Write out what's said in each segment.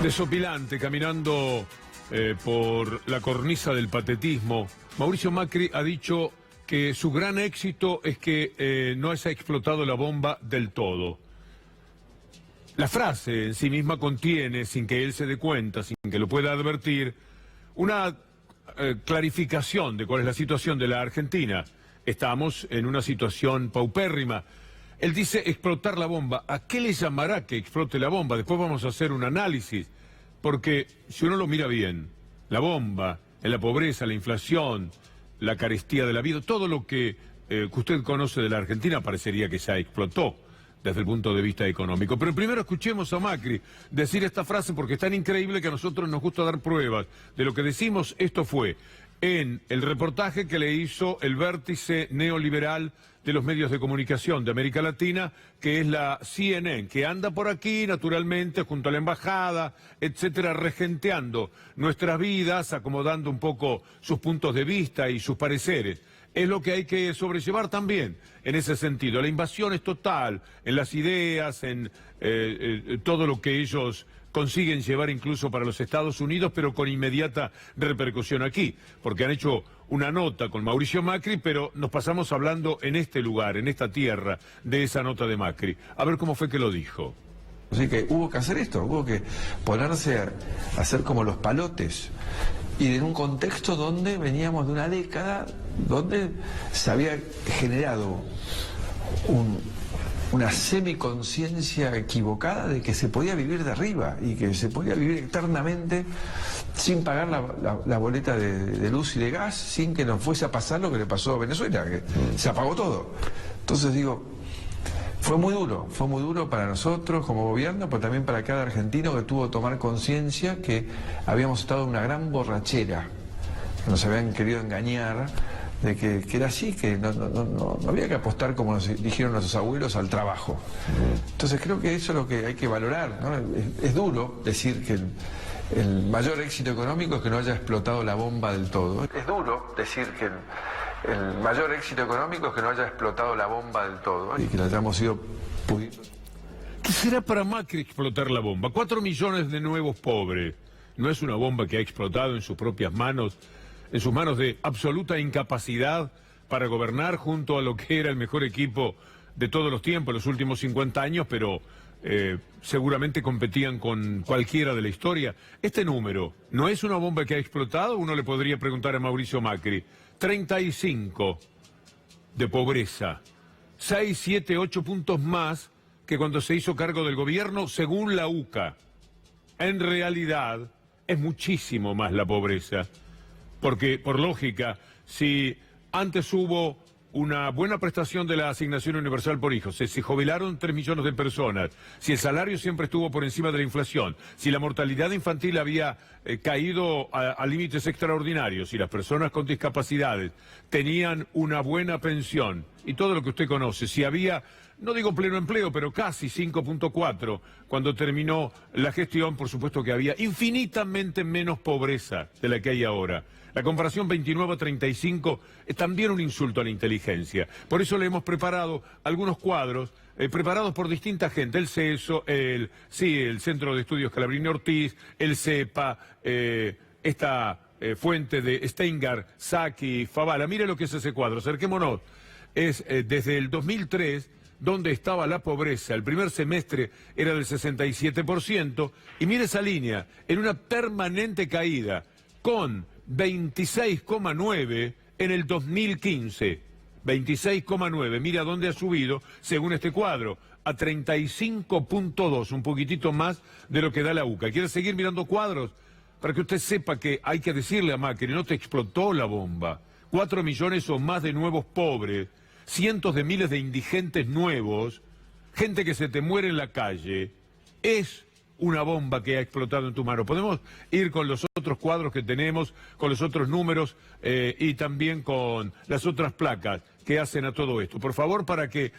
Desopilante, caminando por la cornisa del patetismo, Mauricio Macri ha dicho que su gran éxito es que no se ha explotado la bomba del todo. La frase en sí misma contiene, sin que él se dé cuenta, sin que lo pueda advertir, una clarificación de cuál es la situación de la Argentina. Estamos en una situación paupérrima. Él dice explotar la bomba. ¿A qué le llamará que explote la bomba? Después vamos a hacer un análisis, porque si uno lo mira bien, la bomba, la pobreza, la inflación, la carestía de la vida, todo lo que usted conoce de la Argentina parecería que ya explotó desde el punto de vista económico. Pero primero escuchemos a Macri decir esta frase porque es tan increíble que a nosotros nos gusta dar pruebas de lo que decimos. Esto fue en el reportaje que le hizo el vértice neoliberal de los medios de comunicación de América Latina, que es la CNN, que anda por aquí naturalmente junto a la embajada, etcétera, regenteando nuestras vidas, acomodando un poco sus puntos de vista y sus pareceres. Es lo que hay que sobrellevar también en ese sentido. La invasión es total en las ideas, en todo lo que ellos consiguen llevar incluso para los Estados Unidos, pero con inmediata repercusión aquí, porque han hecho una nota con Mauricio Macri, pero nos pasamos hablando en este lugar, en esta tierra, de esa nota de Macri. A ver cómo fue que lo dijo. Así que hubo que hacer esto, hubo que ponerse a hacer como los palotes. Y en un contexto donde veníamos de una década donde se había generado una semiconciencia equivocada de que se podía vivir de arriba y que se podía vivir eternamente sin pagar la boleta de luz y de gas, sin que nos fuese a pasar lo que le pasó a Venezuela, que se apagó todo. Entonces digo, fue muy duro para nosotros como gobierno, pero también para cada argentino que tuvo que tomar conciencia que habíamos estado en una gran borrachera, que nos habían querido engañar, de que era así, que no había que apostar, como nos dijeron nuestros abuelos, al trabajo. Entonces creo que eso es lo que hay que valorar, ¿no? Es duro decir que el mayor éxito económico es que no haya explotado la bomba del todo. Es duro decir que el mayor éxito económico es que no haya explotado la bomba del todo y que la hayamos ido pudiendo. ¿Qué será para Macri explotar la bomba? 4 millones de nuevos pobres. ¿No es una bomba que ha explotado en sus propias manos, en sus manos de absoluta incapacidad para gobernar junto a lo que era el mejor equipo de todos los tiempos, los últimos 50 años, pero seguramente competían con cualquiera de la historia? Este número, ¿no es una bomba que ha explotado? Uno le podría preguntar a Mauricio Macri. 35 de pobreza, 6, 7, 8 puntos más que cuando se hizo cargo del gobierno, según la UCA. En realidad, es muchísimo más la pobreza, porque, por lógica, si antes hubo una buena prestación de la asignación universal por hijos, se jubilaron 3 millones de personas, si el salario siempre estuvo por encima de la inflación, si la mortalidad infantil había caído a límites extraordinarios, si las personas con discapacidades tenían una buena pensión y todo lo que usted conoce, si había, no digo pleno empleo, pero casi 5.4, cuando terminó la gestión, por supuesto que había infinitamente menos pobreza de la que hay ahora. La comparación 29 a 35 es también un insulto a la inteligencia. Por eso le hemos preparado algunos cuadros, preparados por distinta gente, el CESO, el Centro de Estudios Calabrini Ortiz, el CEPA, esta fuente de Steingart, Saki, Favala. Mire lo que es ese cuadro, acerquémonos. Es desde el 2003... donde estaba la pobreza, el primer semestre era del 67%, y mire esa línea, en una permanente caída, con 26,9 en el 2015, 26,9, mira dónde ha subido, según este cuadro, a 35,2, un poquitito más de lo que da la UCA. ¿Quiere seguir mirando cuadros? Para que usted sepa que hay que decirle a Macri, no te explotó la bomba, 4 millones o más de nuevos pobres, cientos de miles de indigentes nuevos, gente que se te muere en la calle, es una bomba que ha explotado en tu mano. Podemos ir con los otros cuadros que tenemos, con los otros números y también con las otras placas que hacen a todo esto. Por favor, para que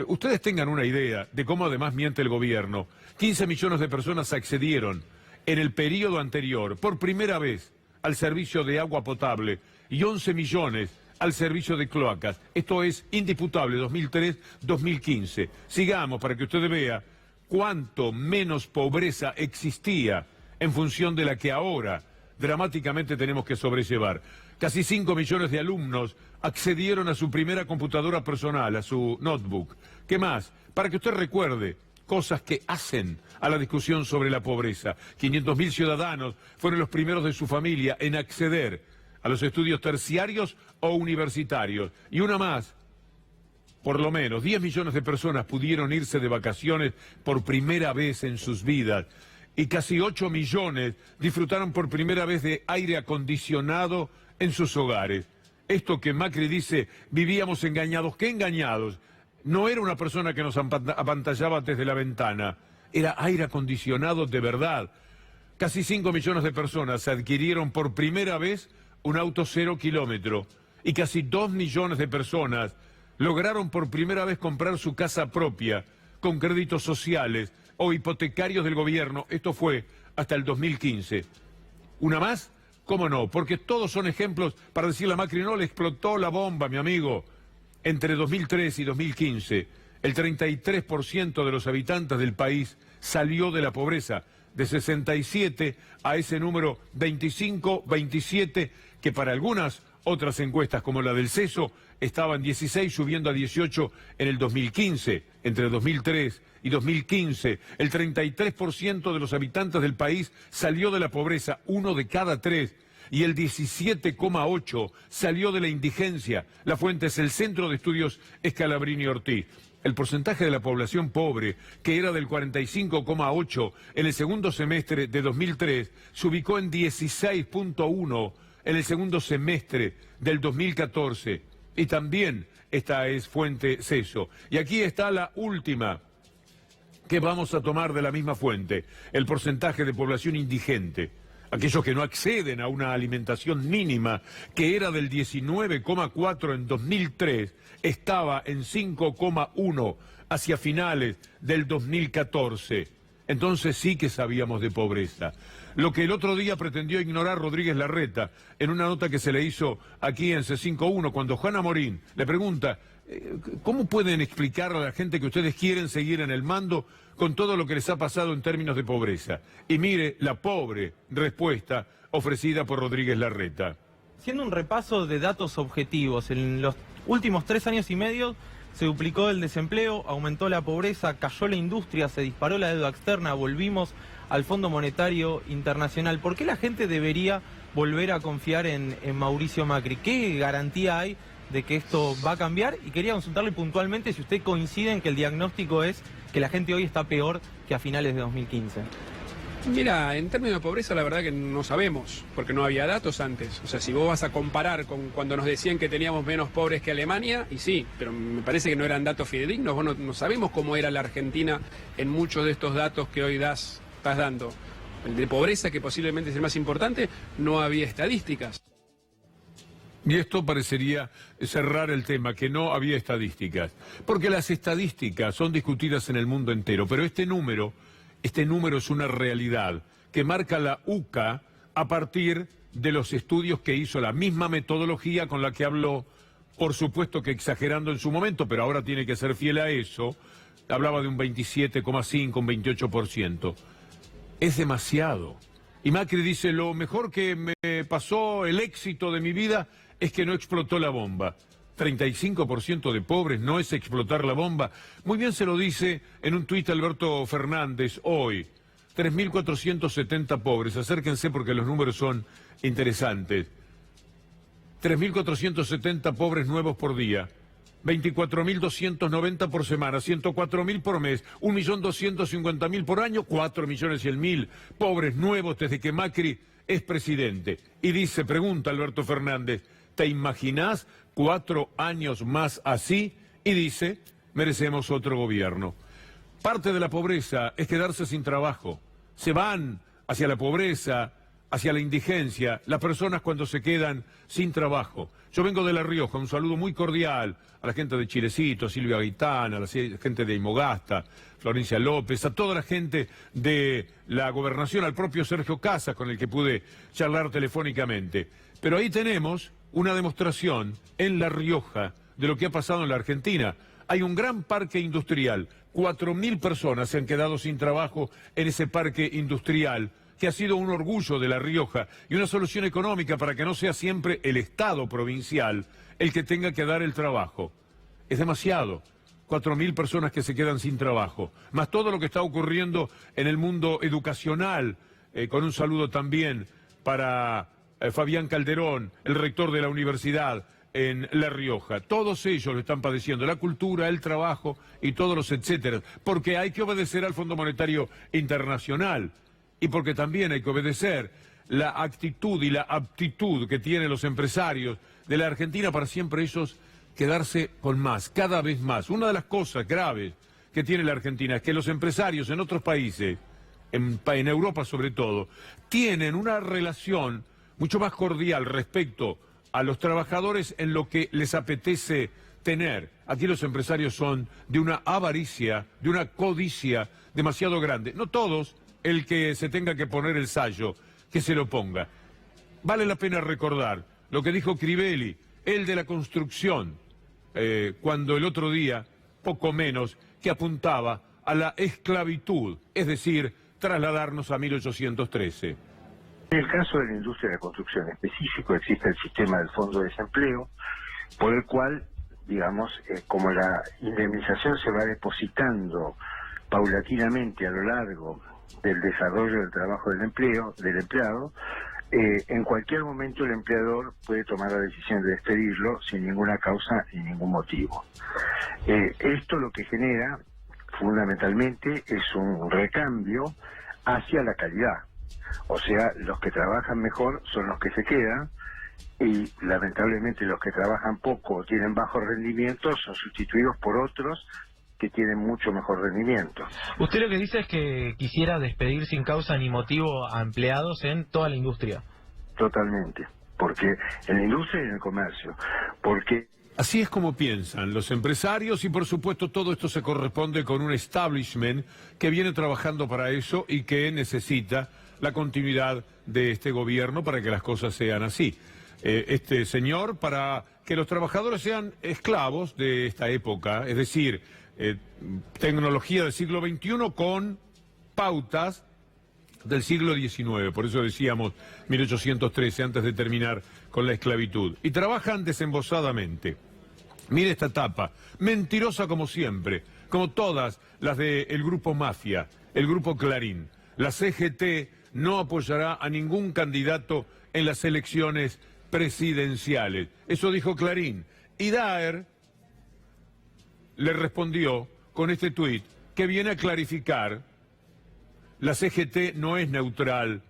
ustedes tengan una idea de cómo además miente el gobierno. 15 millones de personas accedieron en el periodo anterior, por primera vez, al servicio de agua potable y 11 millones al servicio de cloacas. Esto es indisputable, 2003-2015. Sigamos para que usted vea cuánto menos pobreza existía en función de la que ahora dramáticamente tenemos que sobrellevar. Casi 5 millones de alumnos accedieron a su primera computadora personal, a su notebook. ¿Qué más? Para que usted recuerde cosas que hacen a la discusión sobre la pobreza. 500.000 ciudadanos fueron los primeros de su familia en acceder a los estudios terciarios o universitarios. Y una más, por lo menos 10 millones de personas pudieron irse de vacaciones por primera vez en sus vidas. Y casi 8 millones disfrutaron por primera vez de aire acondicionado en sus hogares. Esto que Macri dice, vivíamos engañados. ¿Qué engañados? No era una persona que nos apantallaba desde la ventana, era aire acondicionado de verdad. Casi 5 millones de personas adquirieron por primera vez un auto 0 kilómetro y casi 2 millones de personas lograron por primera vez comprar su casa propia con créditos sociales o hipotecarios del gobierno. Esto fue hasta el 2015. ¿Una más? ¿Cómo no? Porque todos son ejemplos para decirle a Macri, no le explotó la bomba, mi amigo. Entre 2003 y 2015, el 33% de los habitantes del país salió de la pobreza, de 67 a ese número 25, 27, que para algunas otras encuestas, como la del CESO, estaba en 16, subiendo a 18 en el 2015. Entre 2003 y 2015, el 33% de los habitantes del país salió de la pobreza, 1 de cada 3. Y el 17,8% salió de la indigencia. La fuente es el Centro de Estudios Scalabrini Ortiz. El porcentaje de la población pobre, que era del 45,8% en el segundo semestre de 2003, se ubicó en 16,1% en el segundo semestre del 2014. Y también esta es fuente CESO. Y aquí está la última que vamos a tomar de la misma fuente, el porcentaje de población indigente. Aquellos que no acceden a una alimentación mínima, que era del 19,4% en 2003, estaba en 5,1% hacia finales del 2014. Entonces sí que sabíamos de pobreza. Lo que el otro día pretendió ignorar Rodríguez Larreta en una nota que se le hizo aquí en C5.1, cuando Juana Morín le pregunta, ¿cómo pueden explicar a la gente que ustedes quieren seguir en el mando con todo lo que les ha pasado en términos de pobreza? Y mire la pobre respuesta ofrecida por Rodríguez Larreta. Haciendo un repaso de datos objetivos, en los últimos 3 años y medio se duplicó el desempleo, aumentó la pobreza, cayó la industria, se disparó la deuda externa, volvimos al Fondo Monetario Internacional. ¿Por qué la gente debería volver a confiar en Mauricio Macri? ¿Qué garantía hay de que esto va a cambiar? Y quería consultarle puntualmente si usted coincide en que el diagnóstico es que la gente hoy está peor que a finales de 2015. Mira, en términos de pobreza la verdad que no sabemos, porque no había datos antes. O sea, si vos vas a comparar con cuando nos decían que teníamos menos pobres que Alemania, y sí, pero me parece que no eran datos fidedignos. Vos no sabemos cómo era la Argentina en muchos de estos datos que hoy estás dando. El de pobreza, que posiblemente es el más importante, no había estadísticas. Y esto parecería cerrar el tema, que no había estadísticas. Porque las estadísticas son discutidas en el mundo entero, pero este número es una realidad que marca la UCA a partir de los estudios que hizo, la misma metodología con la que habló, por supuesto que exagerando en su momento, pero ahora tiene que ser fiel a eso, hablaba de un 27,5, un 28%. Es demasiado. Y Macri dice, lo mejor que me pasó, el éxito de mi vida, es que no explotó la bomba. 35% de pobres no es explotar la bomba. Muy bien se lo dice en un tuit Alberto Fernández hoy. 3.470 pobres, acérquense porque los números son interesantes. 3.470 pobres nuevos por día. 24.290 por semana, 104.000 por mes, 1.250.000 por año, 4.100.000 pobres nuevos desde que Macri es presidente. Y dice, pregunta Alberto Fernández, ¿te imaginás 4 años más así? Y dice, merecemos otro gobierno. Parte de la pobreza es quedarse sin trabajo. Se van hacia la pobreza, hacia la indigencia, las personas cuando se quedan sin trabajo. Yo vengo de La Rioja, un saludo muy cordial a la gente de Chilecito, a Silvia Gaitán, a la gente de Imogasta, Florencia López, a toda la gente de la gobernación, al propio Sergio Casas, con el que pude charlar telefónicamente. Pero ahí tenemos una demostración en La Rioja de lo que ha pasado en la Argentina. Hay un gran parque industrial, 4.000 personas se han quedado sin trabajo en ese parque industrial, que ha sido un orgullo de La Rioja y una solución económica para que no sea siempre el Estado provincial el que tenga que dar el trabajo. Es demasiado. 4.000 personas que se quedan sin trabajo, más todo lo que está ocurriendo en el mundo educacional, con un saludo también para Fabián Calderón, el rector de la universidad en La Rioja. Todos ellos lo están padeciendo, la cultura, el trabajo y todos los etcétera, porque hay que obedecer al Fondo Monetario Internacional y porque también hay que obedecer la actitud y la aptitud que tienen los empresarios de la Argentina para siempre ellos quedarse con más, cada vez más. Una de las cosas graves que tiene la Argentina es que los empresarios en otros países, en Europa sobre todo, tienen una relación mucho más cordial respecto a los trabajadores en lo que les apetece tener. Aquí los empresarios son de una avaricia, de una codicia demasiado grande. No todos, el que se tenga que poner el sayo, que se lo ponga. Vale la pena recordar lo que dijo Crivelli, el de la construcción, cuando el otro día, poco menos, que apuntaba a la esclavitud, es decir, trasladarnos a 1813. En el caso de la industria de la construcción específico, existe el sistema del Fondo de Desempleo, por el cual, digamos, como la indemnización se va depositando paulatinamente a lo largo del desarrollo del trabajo del empleado, en cualquier momento el empleador puede tomar la decisión de despedirlo sin ninguna causa y ningún motivo. Esto lo que genera fundamentalmente es un recambio hacia la calidad. O sea, los que trabajan mejor son los que se quedan y lamentablemente los que trabajan poco o tienen bajo rendimiento son sustituidos por otros que tienen mucho mejor rendimiento. Usted lo que dice es que quisiera despedir sin causa ni motivo a empleados en toda la industria. Totalmente, porque en la industria y en el comercio, porque... Así es como piensan los empresarios y por supuesto todo esto se corresponde con un establishment que viene trabajando para eso y que necesita la continuidad de este gobierno para que las cosas sean así. Este señor, para que los trabajadores sean esclavos de esta época, es decir, tecnología del siglo XXI con pautas del siglo XIX, por eso decíamos 1813, antes de terminar con la esclavitud. Y trabajan desembosadamente. Mire esta tapa, mentirosa como siempre, como todas las del grupo Mafia, el grupo Clarín. La CGT no apoyará a ningún candidato en las elecciones presidenciales. Eso dijo Clarín. Y Daer le respondió con este tuit que viene a clarificar: la CGT no es neutral,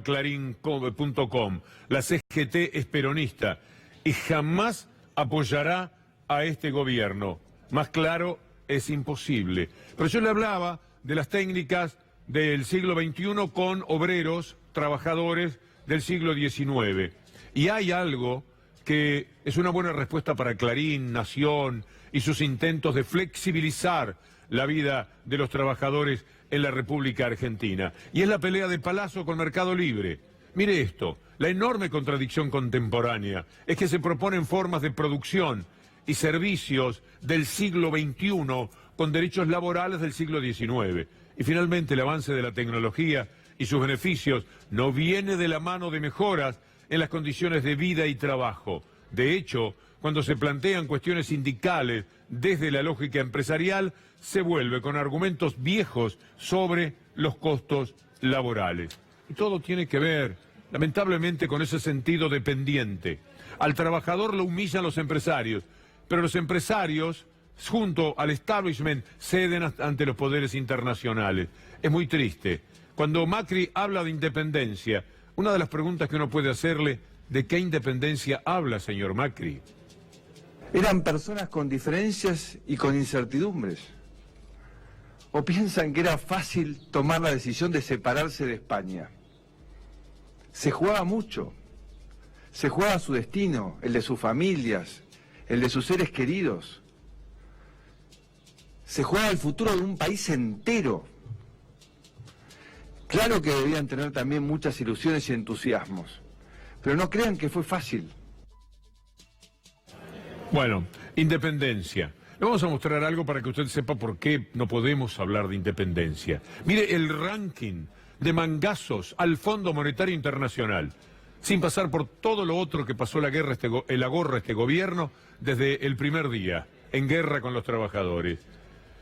@clarin.com. La CGT es peronista y jamás apoyará a este gobierno. Más claro, es imposible. Pero yo le hablaba de las técnicas del siglo XXI con obreros, trabajadores del siglo XIX. Y hay algo que es una buena respuesta para Clarín, Nación y sus intentos de flexibilizar la vida de los trabajadores en la República Argentina. Y es la pelea de Palazzo con Mercado Libre. Mire esto, la enorme contradicción contemporánea es que se proponen formas de producción y servicios del siglo XXI con derechos laborales del siglo XIX. Y finalmente el avance de la tecnología y sus beneficios no viene de la mano de mejoras en las condiciones de vida y trabajo. De hecho, cuando se plantean cuestiones sindicales desde la lógica empresarial, se vuelve con argumentos viejos sobre los costos laborales. Y todo tiene que ver, lamentablemente, con ese sentido dependiente. Al trabajador lo humillan los empresarios, pero los empresarios, junto al establishment, ceden ante los poderes internacionales. Es muy triste. Cuando Macri habla de independencia, una de las preguntas que uno puede hacerle: ¿de qué independencia habla, señor Macri? Eran personas con diferencias y con incertidumbres. ¿O piensan que era fácil tomar la decisión de separarse de España? Se jugaba mucho. Se jugaba su destino, el de sus familias, el de sus seres queridos. Se jugaba el futuro de un país entero. Claro que debían tener también muchas ilusiones y entusiasmos, pero no crean que fue fácil. Bueno, independencia. Le vamos a mostrar algo para que usted sepa por qué no podemos hablar de independencia. Mire el ranking de mangazos al Fondo Monetario Internacional, sin pasar por todo lo otro que pasó la gorra este gobierno desde el primer día, en guerra con los trabajadores.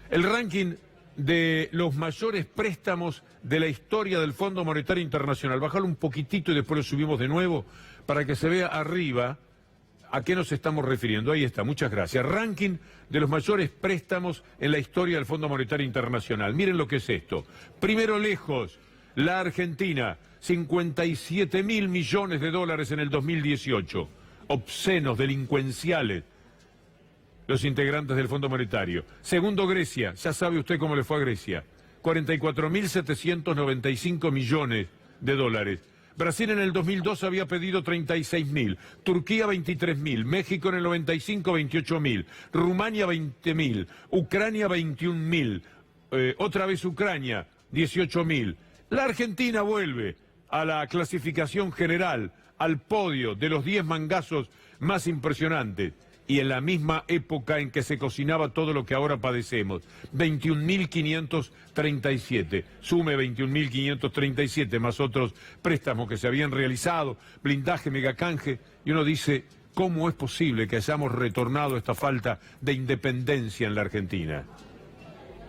El ranking de los mayores préstamos de la historia del Fondo Monetario Internacional. Bájalo un poquitito y después lo subimos de nuevo para que se vea arriba a qué nos estamos refiriendo. Ahí está, muchas gracias. Ranking de los mayores préstamos en la historia del Fondo Monetario Internacional. Miren lo que es esto. Primero lejos, la Argentina, 57.000 millones de dólares en el 2018. Obscenos, delincuenciales, los integrantes del Fondo Monetario. Segundo, Grecia. Ya sabe usted cómo le fue a Grecia. 44.795 millones de dólares. Brasil en el 2002 había pedido 36.000, Turquía 23.000, México en el 95 28.000, Rumania 20.000, Ucrania 21.000, otra vez Ucrania 18.000. La Argentina vuelve a la clasificación general, al podio de los 10 mangazos más impresionantes. Y en la misma época en que se cocinaba todo lo que ahora padecemos, 21.537, sume 21.537 más otros préstamos que se habían realizado, blindaje, megacanje, y uno dice, ¿cómo es posible que hayamos retornado a esta falta de independencia en la Argentina?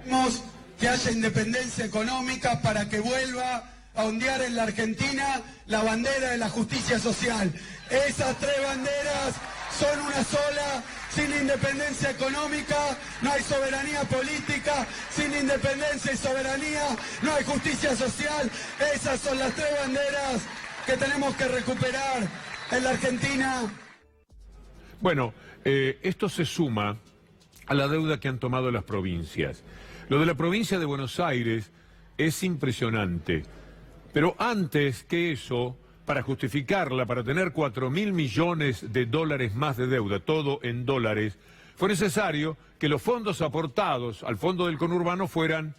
Queremos que haya independencia económica para que vuelva a ondear en la Argentina la bandera de la justicia social. Esas tres banderas son una sola. Sin independencia económica no hay soberanía política, sin independencia y soberanía no hay justicia social. Esas son las tres banderas que tenemos que recuperar en la Argentina. Bueno, esto se suma a la deuda que han tomado las provincias. Lo de la provincia de Buenos Aires es impresionante, pero antes que eso, para justificarla, para tener 4.000 millones de dólares más de deuda, todo en dólares, fue necesario que los fondos aportados al fondo del conurbano fueran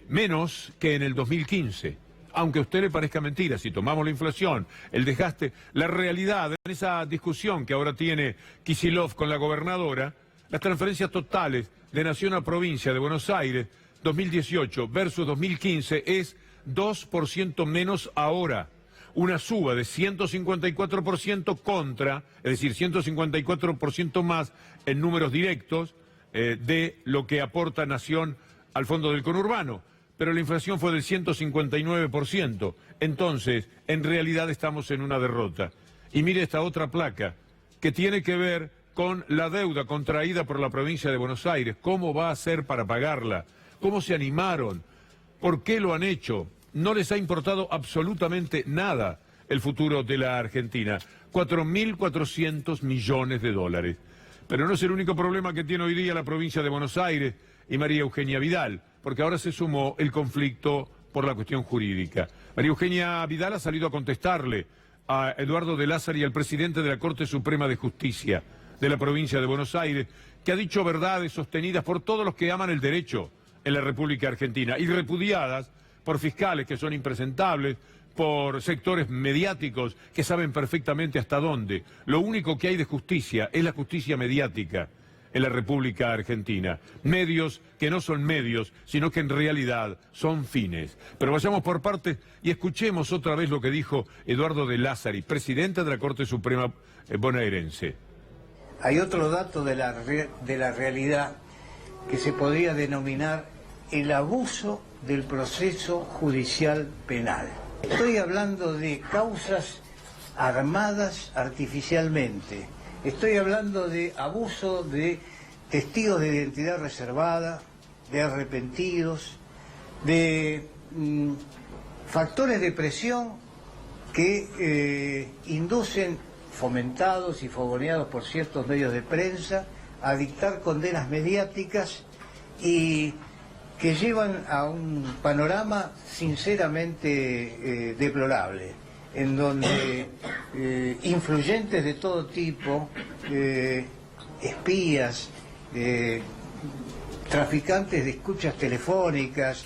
menos que en el 2015. Aunque a usted le parezca mentira, si tomamos la inflación, el desgaste, la realidad en esa discusión que ahora tiene Kicillof con la gobernadora, las transferencias totales de nación a provincia de Buenos Aires, 2018 versus 2015, es 2% menos ahora. Una suba de 154% contra, es decir, 154% más en números directos de lo que aporta Nación al fondo del conurbano. Pero la inflación fue del 159%. Entonces, en realidad estamos en una derrota. Y mire esta otra placa, que tiene que ver con la deuda contraída por la provincia de Buenos Aires. ¿Cómo va a ser para pagarla? ¿Cómo se animaron? ¿Por qué lo han hecho? No les ha importado absolutamente nada el futuro de la Argentina. 4.400 millones de dólares. Pero no es el único problema que tiene hoy día la provincia de Buenos Aires y María Eugenia Vidal, porque ahora se sumó el conflicto por la cuestión jurídica. María Eugenia Vidal ha salido a contestarle a Eduardo de Lázari, al presidente de la Corte Suprema de Justicia de la provincia de Buenos Aires, que ha dicho verdades sostenidas por todos los que aman el derecho en la República Argentina y repudiadas por fiscales que son impresentables, por sectores mediáticos que saben perfectamente hasta dónde. Lo único que hay de justicia es la justicia mediática en la República Argentina. Medios que no son medios, sino que en realidad son fines. Pero vayamos por partes y escuchemos otra vez lo que dijo Eduardo de Lázari, presidente de la Corte Suprema bonaerense. Hay otro dato de la realidad que se podría denominar el abuso del proceso judicial penal. Estoy hablando de causas armadas artificialmente. Estoy hablando de abuso de testigos de identidad reservada, de arrepentidos, de factores de presión que inducen, fomentados y fogoneados por ciertos medios de prensa, a dictar condenas mediáticas y que llevan a un panorama sinceramente deplorable, en donde influyentes de todo tipo, espías, traficantes de escuchas telefónicas,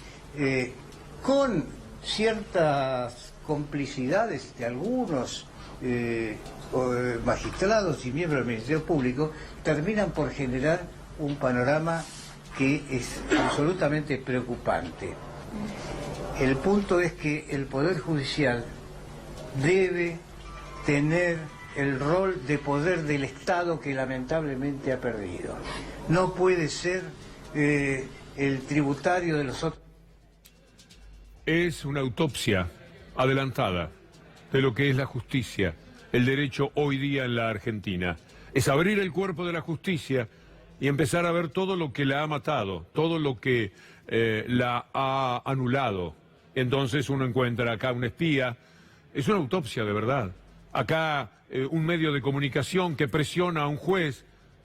con ciertas complicidades de algunos magistrados y miembros del Ministerio Público, terminan por generar un panorama que es absolutamente preocupante. El punto es que el Poder Judicial debe tener el rol de poder del Estado que lamentablemente ha perdido. No puede ser el tributario de los otros. Es una autopsia adelantada de lo que es la justicia, el derecho hoy día en la Argentina. Es abrir el cuerpo de la justicia y empezar a ver todo lo que la ha matado, todo lo que la ha anulado. Entonces uno encuentra acá un espía, es una autopsia de verdad. Acá un medio de comunicación que presiona a un juez,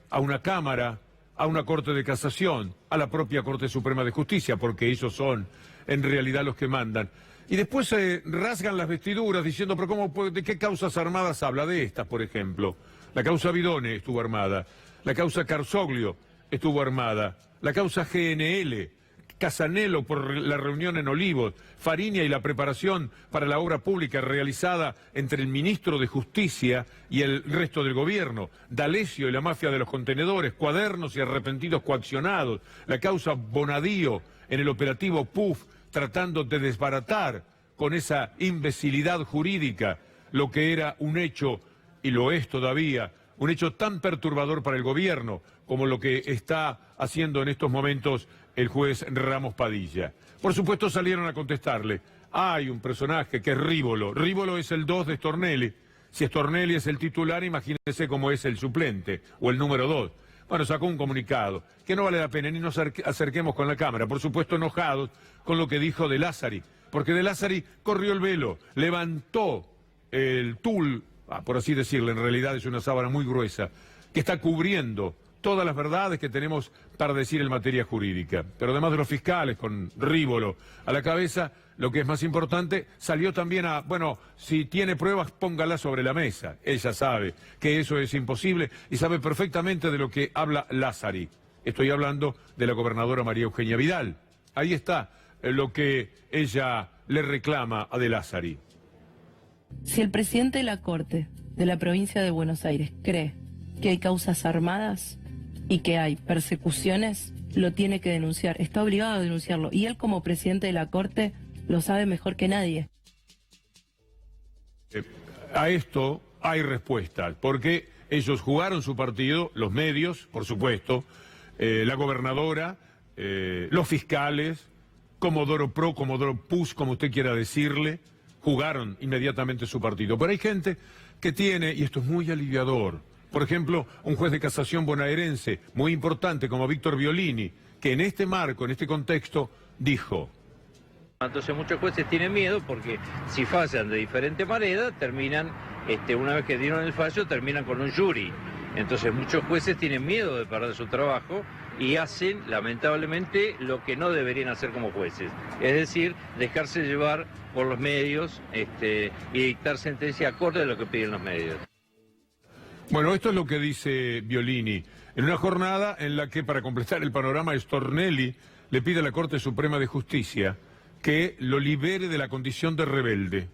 a una cámara, a una Corte de Casación, a la propia Corte Suprema de Justicia, porque ellos son en realidad los que mandan. Y después se rasgan las vestiduras diciendo, pero ¿cómo, de qué causas armadas habla? De estas, por ejemplo. La causa Bidone estuvo armada, la causa Carzoglio estuvo armada, la causa GNL, Casanello por la reunión en Olivos, Fariña y la preparación para la obra pública realizada entre el ministro de Justicia y el resto del gobierno, D'Alessio y la mafia de los contenedores, cuadernos y arrepentidos coaccionados, la causa Bonadío en el operativo PUF, tratando de desbaratar con esa imbecilidad jurídica lo que era un hecho, y lo es todavía, un hecho tan perturbador para el gobierno como lo que está haciendo en estos momentos el juez Ramos Padilla. Por supuesto salieron a contestarle. Hay un personaje que es Rívolo. Rívolo es el 2 de Stornelli. Si Stornelli es el titular, imagínense cómo es el suplente o el número 2. Bueno, sacó un comunicado que no vale la pena ni nos acerquemos con la cámara. Por supuesto enojados con lo que dijo De Lázari. Porque De Lázari corrió el velo, levantó el tul, por así decirlo, en realidad es una sábana muy gruesa, que está cubriendo todas las verdades que tenemos para decir en materia jurídica. Pero además de los fiscales, con Rívolo a la cabeza, lo que es más importante, salió también a, bueno, si tiene pruebas, póngalas sobre la mesa. Ella sabe que eso es imposible y sabe perfectamente de lo que habla Lázari. Estoy hablando de la gobernadora María Eugenia Vidal. Ahí está lo que ella le reclama a De Lázari. Si el presidente de la Corte de la provincia de Buenos Aires cree que hay causas armadas y que hay persecuciones, lo tiene que denunciar, está obligado a denunciarlo. Y él como presidente de la Corte lo sabe mejor que nadie. A esto hay respuestas, porque ellos jugaron su partido, los medios, por supuesto, la gobernadora, los fiscales, Comodoro Pro, Comodoro Pus, como usted quiera decirle, jugaron inmediatamente su partido. Pero hay gente que tiene, y esto es muy aliviador, por ejemplo, un juez de casación bonaerense muy importante como Víctor Violini, que en este marco, en este contexto, dijo: entonces muchos jueces tienen miedo porque si fallan de diferente manera, terminan, una vez que dieron el fallo, terminan con un jury. Entonces muchos jueces tienen miedo de perder su trabajo y hacen, lamentablemente, lo que no deberían hacer como jueces. Es decir, dejarse llevar por los medios y dictar sentencia acorde a lo que piden los medios. Bueno, esto es lo que dice Violini, en una jornada en la que, para completar el panorama, Stornelli le pide a la Corte Suprema de Justicia que lo libere de la condición de rebelde.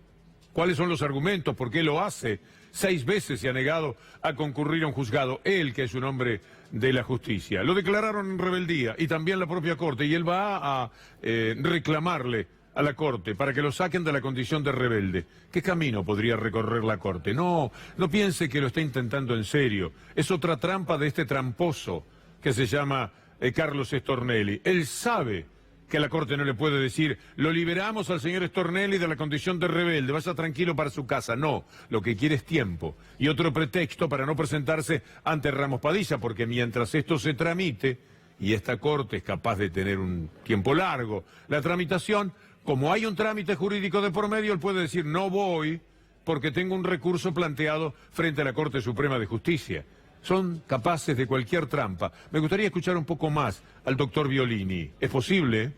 ¿Cuáles son los argumentos? ¿Por qué lo hace? 6 veces se ha negado a concurrir a un juzgado. Él, que es un hombre de la justicia. Lo declararon en rebeldía y también la propia Corte. Y él va a reclamarle a la Corte para que lo saquen de la condición de rebelde. ¿Qué camino podría recorrer la Corte? No piense que lo está intentando en serio. Es otra trampa de este tramposo que se llama Carlos Stornelli. Él sabe que la Corte no le puede decir: lo liberamos al señor Stornelli de la condición de rebelde, vaya tranquilo para su casa. No, lo que quiere es tiempo y otro pretexto para no presentarse ante Ramos Padilla, porque mientras esto se tramite, y esta Corte es capaz de tener un tiempo largo, la tramitación, como hay un trámite jurídico de por medio, él puede decir: no voy porque tengo un recurso planteado frente a la Corte Suprema de Justicia. Son capaces de cualquier trampa. Me gustaría escuchar un poco más al doctor Violini. ¿Es posible?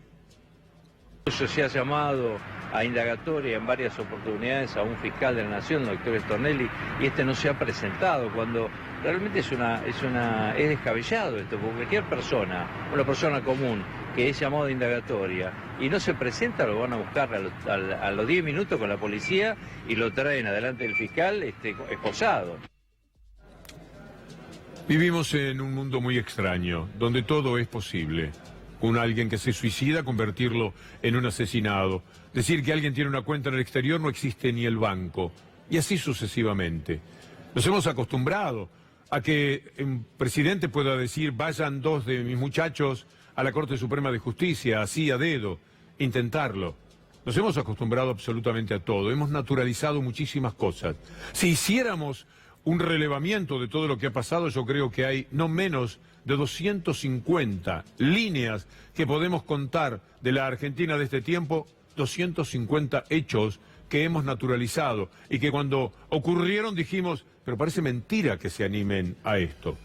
Se ha llamado a indagatoria en varias oportunidades a un fiscal de la Nación, el doctor Stornelli, y no se ha presentado, cuando realmente es descabellado esto, porque cualquier persona, una persona común, que es llamado de indagatoria y no se presenta, lo van a buscar a los 10 minutos con la policía y lo traen adelante del fiscal esposado. Vivimos en un mundo muy extraño, donde todo es posible. alguien que se suicida, convertirlo en un asesinado. Decir que alguien tiene una cuenta en el exterior, no existe ni el banco. Y así sucesivamente. Nos hemos acostumbrado a que un presidente pueda decir, vayan 2 de mis muchachos a la Corte Suprema de Justicia, así a dedo, intentarlo. Nos hemos acostumbrado absolutamente a todo, hemos naturalizado muchísimas cosas. Si hiciéramos un relevamiento de todo lo que ha pasado, yo creo que hay no menos de 250 líneas que podemos contar de la Argentina de este tiempo, 250 hechos que hemos naturalizado y que cuando ocurrieron dijimos, pero parece mentira que se animen a esto.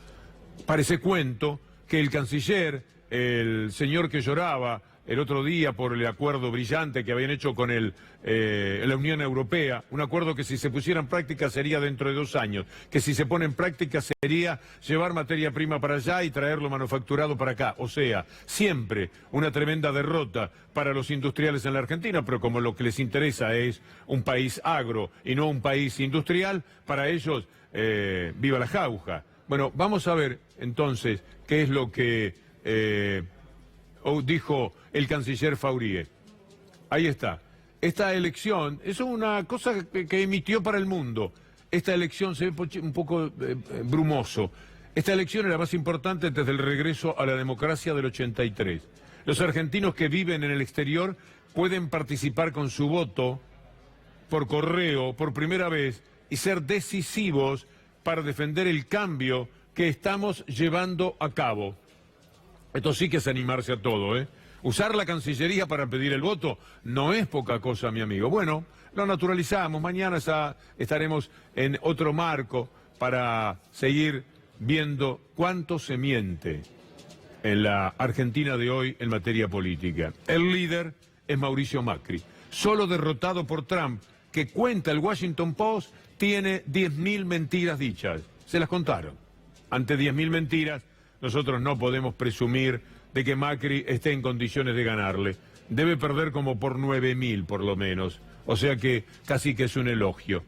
Parece cuento que el canciller, el señor que lloraba el otro día por el acuerdo brillante que habían hecho con la Unión Europea, un acuerdo que si se pusiera en práctica sería dentro de 2 años, que si se pone en práctica sería llevar materia prima para allá y traerlo manufacturado para acá. O sea, siempre una tremenda derrota para los industriales en la Argentina, pero como lo que les interesa es un país agro y no un país industrial, para ellos viva la jauja. Bueno, vamos a ver entonces qué es lo que dijo el canciller Faurie. Ahí está. Esta elección es una cosa que emitió para el mundo. Esta elección se ve un poco brumoso. Esta elección es la más importante desde el regreso a la democracia del 83. Los argentinos que viven en el exterior pueden participar con su voto por correo por primera vez y ser decisivos para defender el cambio que estamos llevando a cabo. Esto sí que es animarse a todo, ¿eh? Usar la Cancillería para pedir el voto no es poca cosa, mi amigo. Bueno, lo naturalizamos. Mañana estaremos en otro marco para seguir viendo cuánto se miente en la Argentina de hoy en materia política. El líder es Mauricio Macri, solo derrotado por Trump, que cuenta el Washington Post, tiene 10.000 mentiras dichas. Se las contaron. Ante 10.000 mentiras, nosotros no podemos presumir de que Macri esté en condiciones de ganarle. Debe perder como por 9.000 por lo menos. O sea que casi que es un elogio.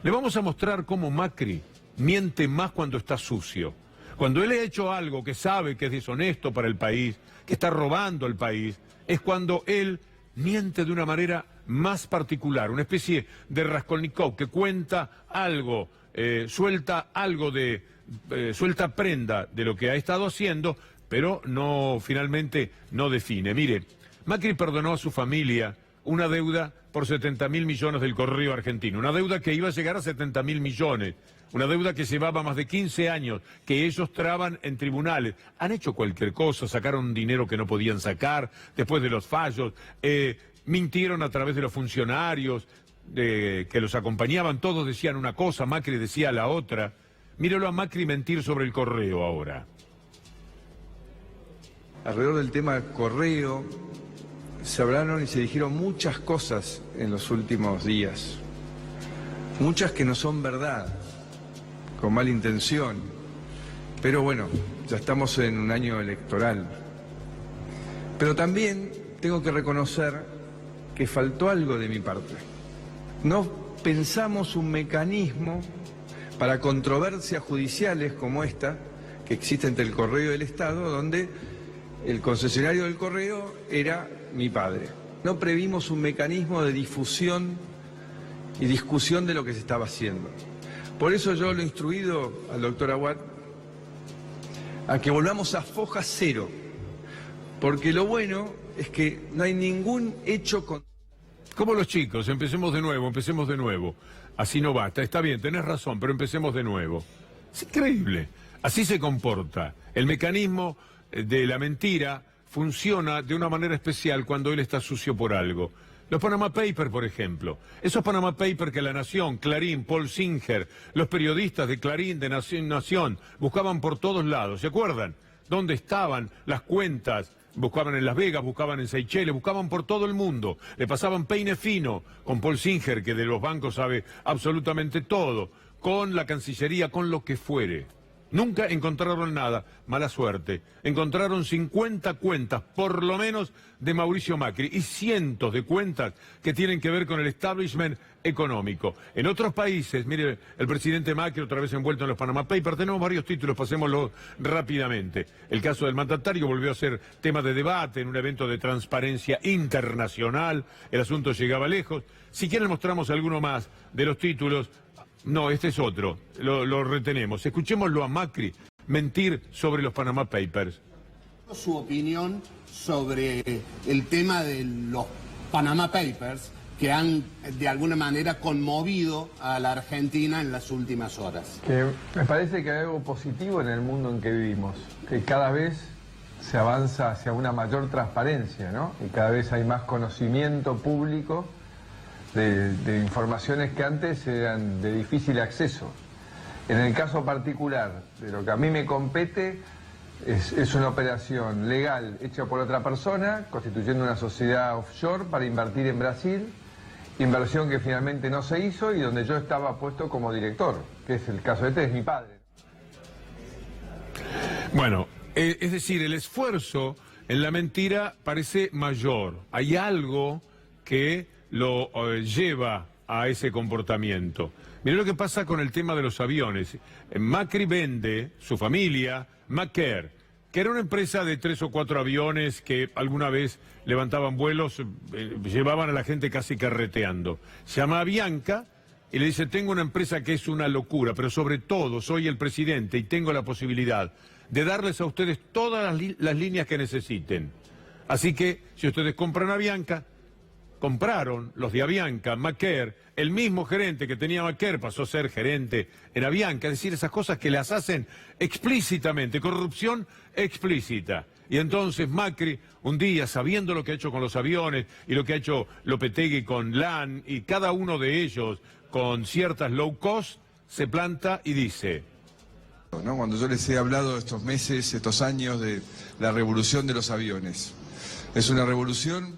Le vamos a mostrar cómo Macri miente más cuando está sucio. Cuando él ha hecho algo que sabe que es deshonesto para el país, que está robando al país, es cuando él miente de una manera más particular, una especie de Raskolnikov que cuenta algo, suelta prenda de lo que ha estado haciendo, pero finalmente no define. Mire, Macri perdonó a su familia una deuda por 70.000 millones del Correo Argentino, una deuda que iba a llegar a 70.000 millones, una deuda que llevaba más de 15 años, que ellos traban en tribunales. Han hecho cualquier cosa, sacaron dinero que no podían sacar después de los fallos, mintieron a través de los funcionarios que los acompañaban, todos decían una cosa, Macri decía la otra. Mírelo a Macri mentir sobre el Correo ahora. Alrededor del tema Correo se hablaron y se dijeron muchas cosas en los últimos días. Muchas que no son verdad, con mala intención. Pero bueno, ya estamos en un año electoral. Pero también tengo que reconocer que faltó algo de mi parte. No pensamos un mecanismo para controversias judiciales como esta, que existe entre el Correo y el Estado, donde el concesionario del Correo era mi padre. No previmos un mecanismo de difusión y discusión de lo que se estaba haciendo. Por eso yo lo he instruido al doctor Aguad a que volvamos a foja cero, porque lo bueno es que no hay ningún hecho con... Como los chicos, empecemos de nuevo. Así no basta, está bien, tenés razón, pero empecemos de nuevo. Es increíble, así se comporta. El mecanismo de la mentira funciona de una manera especial cuando él está sucio por algo. Los Panama Papers, por ejemplo. Esos Panama Papers que La Nación, Clarín, Paul Singer, los periodistas de Clarín, de Nación, buscaban por todos lados. ¿Se acuerdan? ¿Dónde estaban las cuentas? Buscaban en Las Vegas, buscaban en Seychelles, buscaban por todo el mundo. Le pasaban peine fino con Paul Singer, que de los bancos sabe absolutamente todo, con la Cancillería, con lo que fuere. Nunca encontraron nada, mala suerte. Encontraron 50 cuentas, por lo menos, de Mauricio Macri, y cientos de cuentas que tienen que ver con el establishment económico. En otros países, mire, el presidente Macri otra vez envuelto en los Panama Papers, tenemos varios títulos, pasémoslo rápidamente. El caso del mandatario volvió a ser tema de debate en un evento de transparencia internacional, el asunto llegaba lejos. Si quieren mostramos alguno más de los títulos. No, este es otro, lo retenemos. Escuchémoslo a Macri mentir sobre los Panama Papers. Su opinión sobre el tema de los Panama Papers que han de alguna manera conmovido a la Argentina en las últimas horas. Que me parece que hay algo positivo en el mundo en que vivimos, que cada vez se avanza hacia una mayor transparencia, ¿no? Y cada vez hay más conocimiento público de informaciones que antes eran de difícil acceso. En el caso particular de lo que a mí me compete, es una operación legal hecha por otra persona, constituyendo una sociedad offshore para invertir en Brasil, inversión que finalmente no se hizo y donde yo estaba puesto como director, que es el caso de este, es mi padre. Bueno, es decir, el esfuerzo en la mentira parece mayor. Hay algo que lo lleva a ese comportamiento. Mirá lo que pasa con el tema de los aviones. Macri vende, su familia, Macair, que era una empresa de 3 o 4 aviones que alguna vez levantaban vuelos, llevaban a la gente casi carreteando. Se llama Avianca y le dice, tengo una empresa que es una locura, pero sobre todo soy el presidente y tengo la posibilidad de darles a ustedes todas las líneas que necesiten. Así que, si ustedes compran Avianca, compraron los de Avianca, Macair, el mismo gerente que tenía Macair pasó a ser gerente en Avianca, es decir, esas cosas que las hacen explícitamente, corrupción explícita. Y entonces Macri, un día, sabiendo lo que ha hecho con los aviones y lo que ha hecho Lopetegui con LAN y cada uno de ellos con ciertas low cost, se planta y dice... ¿No? Cuando yo les he hablado estos meses, estos años de la revolución de los aviones, es una revolución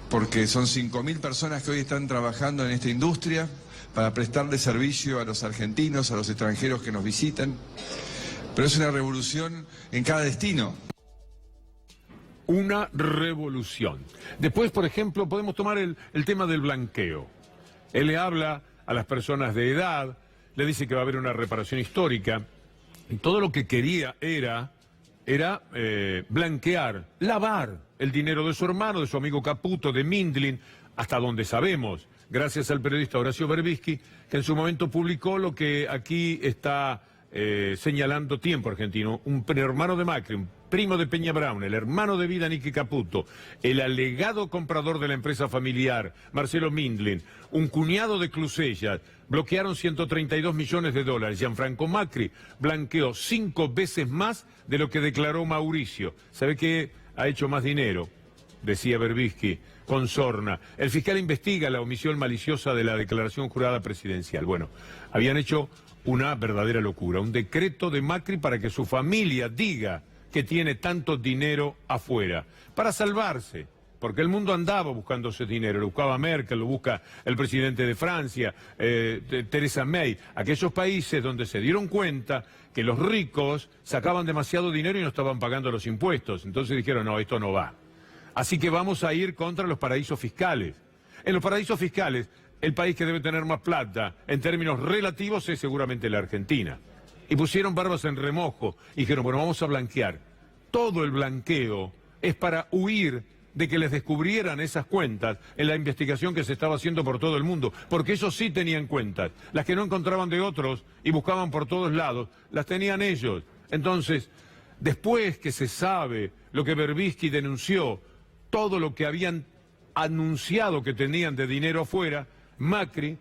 porque son 5.000 personas que hoy están trabajando en esta industria para prestarle servicio a los argentinos, a los extranjeros que nos visitan, pero es una revolución en cada destino. Una revolución. Después, por ejemplo, podemos tomar el tema del blanqueo. Él le habla a las personas de edad, le dice que va a haber una reparación histórica, y todo lo que quería era blanquear, lavar el dinero de su hermano, de su amigo Caputo, de Mindlin, hasta donde sabemos, gracias al periodista Horacio Berbisky, que en su momento publicó lo que aquí está señalando Tiempo Argentino, un hermano de Macri, un primo de Peña Brown, el hermano de vida Nicky Caputo, el alegado comprador de la empresa familiar, Marcelo Mindlin, un cuñado de Clusellas, bloquearon 132 millones de dólares. Gianfranco Macri blanqueó 5 veces más de lo que declaró Mauricio. ¿Sabe qué ha hecho más dinero? Decía Berbisky con sorna. El fiscal investiga la omisión maliciosa de la declaración jurada presidencial. Bueno, habían hecho una verdadera locura, un decreto de Macri para que su familia diga que tiene tanto dinero afuera, para salvarse, porque el mundo andaba buscando ese dinero, lo buscaba Merkel, lo busca el presidente de Francia, Theresa May, aquellos países donde se dieron cuenta que los ricos sacaban demasiado dinero y no estaban pagando los impuestos, entonces dijeron, no, esto no va. Así que vamos a ir contra los paraísos fiscales. En los paraísos fiscales, el país que debe tener más plata, en términos relativos, es seguramente la Argentina. Y pusieron barbas en remojo y dijeron, bueno, vamos a blanquear. Todo el blanqueo es para huir de que les descubrieran esas cuentas en la investigación que se estaba haciendo por todo el mundo, porque ellos sí tenían cuentas. Las que no encontraban de otros y buscaban por todos lados, las tenían ellos. Entonces, después que se sabe lo que Berbisky denunció, todo lo que habían anunciado que tenían de dinero afuera, Macri,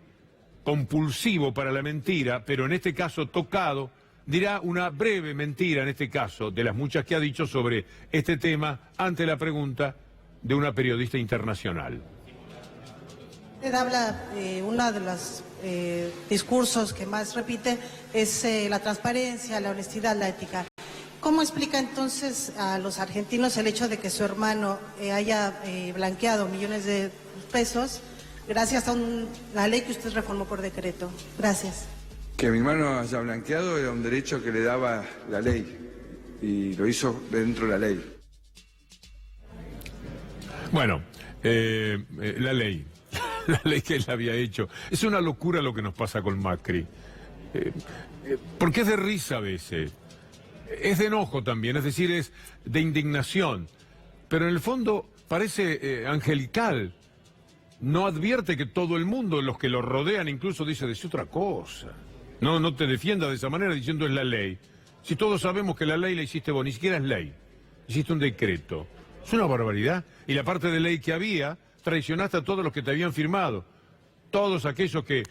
compulsivo para la mentira, pero en este caso tocado, dirá una breve mentira, en este caso, de las muchas que ha dicho sobre este tema, ante la pregunta de una periodista internacional. Usted habla, uno de los discursos que más repite es la transparencia, la honestidad, la ética. ¿Cómo explica entonces a los argentinos el hecho de que su hermano haya blanqueado millones de pesos gracias a la ley que usted reformó por decreto? Gracias. Que mi hermano haya blanqueado era un derecho que le daba la ley y lo hizo dentro de la ley. Bueno, la ley que él había hecho. Es una locura lo que nos pasa con Macri. Porque es de risa a veces. Es de enojo también, es decir, es de indignación. Pero en el fondo parece angelical. No advierte que todo el mundo, los que lo rodean, incluso dice otra cosa. No te defienda de esa manera diciendo es la ley. Si todos sabemos que la ley la hiciste vos, ni siquiera es ley. Hiciste un decreto. Es una barbaridad. Y la parte de ley que había, traicionaste a todos los que te habían firmado. Todos aquellos que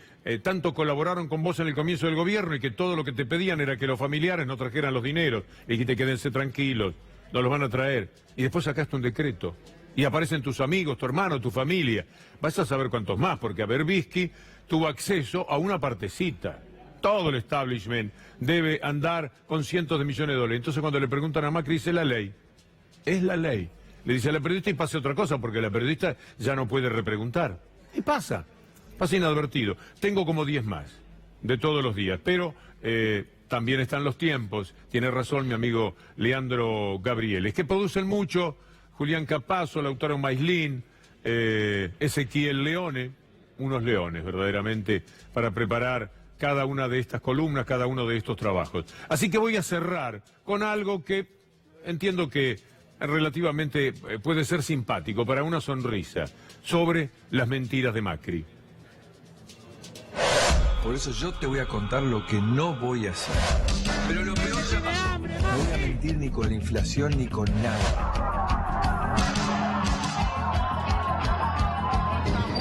tanto colaboraron con vos en el comienzo del gobierno y que todo lo que te pedían era que los familiares no trajeran los dineros. Y dijiste, quédense tranquilos, no los van a traer. Y después sacaste un decreto. Y aparecen tus amigos, tu hermano, tu familia. Vas a saber cuántos más, porque a Berbisky tuvo acceso a una partecita. Todo el establishment debe andar con cientos de millones de dólares. Entonces cuando le preguntan a Macri, dice la ley. Es la ley. Le dice a la periodista y pase otra cosa, porque la periodista ya no puede repreguntar. Y pasa inadvertido. Tengo como 10 más, de todos los días, pero también están los tiempos. Tiene razón mi amigo Leandro Gabriel. Es que producen mucho, Julián Capazo, Lautaro Maislin, Ezequiel Leone, unos leones verdaderamente, para preparar cada una de estas columnas, cada uno de estos trabajos. Así que voy a cerrar con algo que entiendo que relativamente puede ser simpático, para una sonrisa, sobre las mentiras de Macri. Por eso yo te voy a contar lo que no voy a hacer. Pero lo peor ya pasó. No voy a mentir ni con la inflación ni con nada.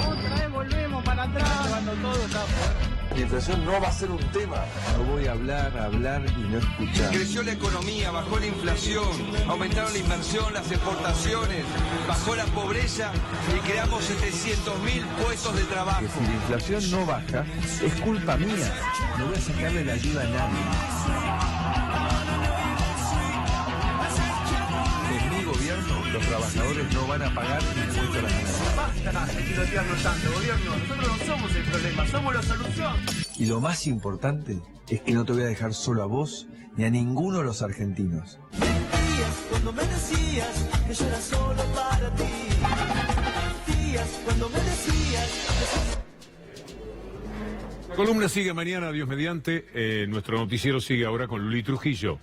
Otra vez volvemos para atrás. Cuando todo está fuerte. La inflación no va a ser un tema. No voy a hablar y no escuchar. Creció la economía, bajó la inflación, aumentaron la inversión, las exportaciones, bajó la pobreza y creamos 700.000 puestos de trabajo. Que si la inflación no baja, es culpa mía. No voy a sacarle la ayuda a nadie. En mi gobierno, los trabajadores no van a pagar impuestos a las ganancias. Basta de tirotearnos tanto, gobierno. Nosotros no somos el problema, somos la solución. Y lo más importante es que no te voy a dejar solo a vos ni a ninguno de los argentinos. Días cuando me decías que yo era solo para ti. Días cuando me decías. La columna sigue mañana, Dios mediante. Nuestro noticiero sigue ahora con Luli Trujillo.